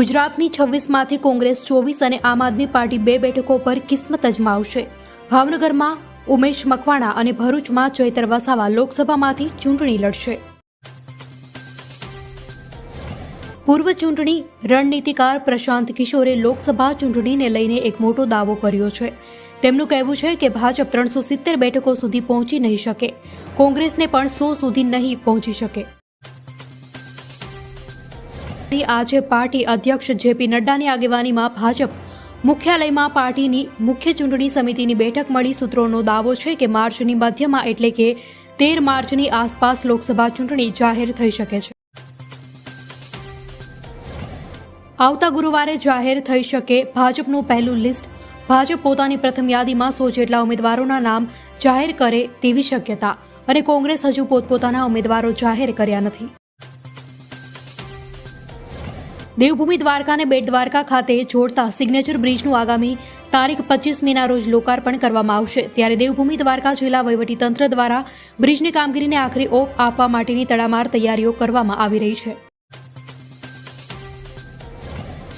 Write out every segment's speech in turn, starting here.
ગુજરાતની 26માંથી કોંગ્રેસ 24 અને આમ આદમી પાર્ટી 2 બેઠકો પર કિસ્મત અજમાવશે। ભાવનગરમાં ઉમેશ મકવાણા અને ભરૂચમાં ચૈતર વસાવા લોકસભામાંથી ચૂંટણી લડશે। પૂર્વ ચૂંટણી રણનીતિકાર પ્રશાંત કિશોરે લોકસભા ચૂંટણીને લઈને એક મોટો દાવો કર્યો છે। તેમનું કહેવું છે કે ભાજપ 370 બેઠકો સુધી પહોંચી નહીં શકે, કોંગ્રેસને પણ 100 સુધી નહીં પહોંચી શકે। આજે પાર્ટી અધ્યક્ષ જેપી નડ્ડાની આગેવાનીમાં ભાજપ મુખ્યાલયમાં પાર્ટીની મુખ્ય ચૂંટણી સમિતિની બેઠક મળી। સૂત્રોનો દાવો છે કે માર્ચની મધ્યમાં એટલે કે 13 માર્ચની આસપાસ લોકસભા ચૂંટણી જાહેર થઈ શકે છે। આવતા ગુરુવારે જાહેર થઈ શકે ભાજપનું પહેલું લિસ્ટ। ભાજપ પોતાની પ્રથમ યાદીમાં 100 જેટલા ઉમેદવારોના નામ જાહેર કરે તેવી શક્યતા, અને કોંગ્રેસ હજુ પોતપોતાના ઉમેદવારો જાહેર કર્યા નથી। દેવભૂમિ દ્વારકાને બેટ દ્વારકા ખાતે જોડતા સિગ્નેચર બ્રિજનું આગામી તારીખ 25 મેના રોજ લોકાર્પણ કરવામાં આવશે। ત્યારે દેવભૂમિ દ્વારકા જિલ્લા વહીવટીતંત્ર દ્વારા બ્રિજની કામગીરીને આખરી ઓપ આપવા માટેની તડામાર તૈયારીઓ કરવામાં આવી રહી છે।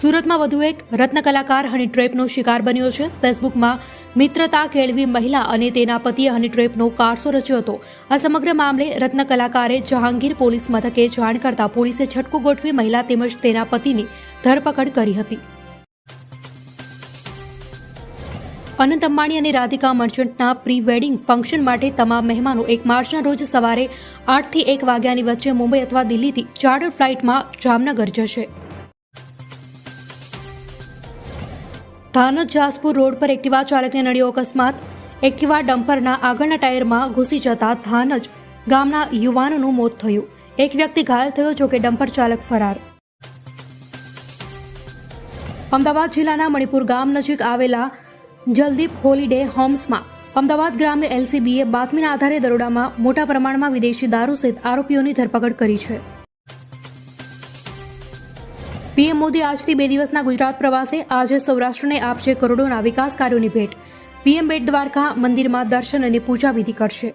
સુરતમાં વધુ એક રત્ન કલાકાર હની ટ્રેપનો શિકાર બન્યો છે। ફેસબુકમાં મિત્રતા કેળવી મહિલા અને તેના પતિએ હની ટ્રેપનો કારસો રચ્યો હતો। આ સમગ્ર મામલે રત્ન કલાકારે જહાંગીર પોલીસ મથકે જાણ કરતા પોલીસે છટકું ગોઠવી મહિલા તેમજ તેના પતિની ધરપકડ કરી હતી। અનંત અંબાણી અને રાધિકા મર્ચન્ટના પ્રી વેડિંગ ફંક્શન માટે તમામ મહેમાનો 1 માર્ચના રોજ સવારે 8 થી 1 વાગ્યાની વચ્ચે મુંબઈ અથવા દિલ્હીથી ચાર્ટર ફ્લાઇટમાં જામનગર જશે। ધાનજ જાસપુર રોડ પર એક્ટિવા ચાલકને નડ્યો અકસ્માત। એક્ટિવા ડમ્પરના આગળના ટાયરમાં ઘૂસી જતા ધાનજ ગામના યુવાનનું મોત થયું। એક વ્યક્તિ ઘાયલ થયો, જોકે ડમ્પર ચાલક ફરાર। અમદાવાદ જિલ્લાના મણિપુર ગામ નજીક આવેલા જલદીપ હોલિડે હોમ્સમાં અમદાવાદ ગ્રામ્ય એલસીબીએ બાતમીના આધારે દરોડામાં મોટા પ્રમાણમાં વિદેશી દારૂ સહિત આરોપીઓની ધરપકડ કરી છે। પીએમ મોદી આજથી 2 દિવસના ગુજરાત પ્રવાસે। આજે સૌરાષ્ટ્રને આપશે કરોડોના વિકાસ કાર્યોની ભેટ। પીએમ બેટ દ્વારકા મંદિરમાં દર્શન અને પૂજા વિધિ કરશે।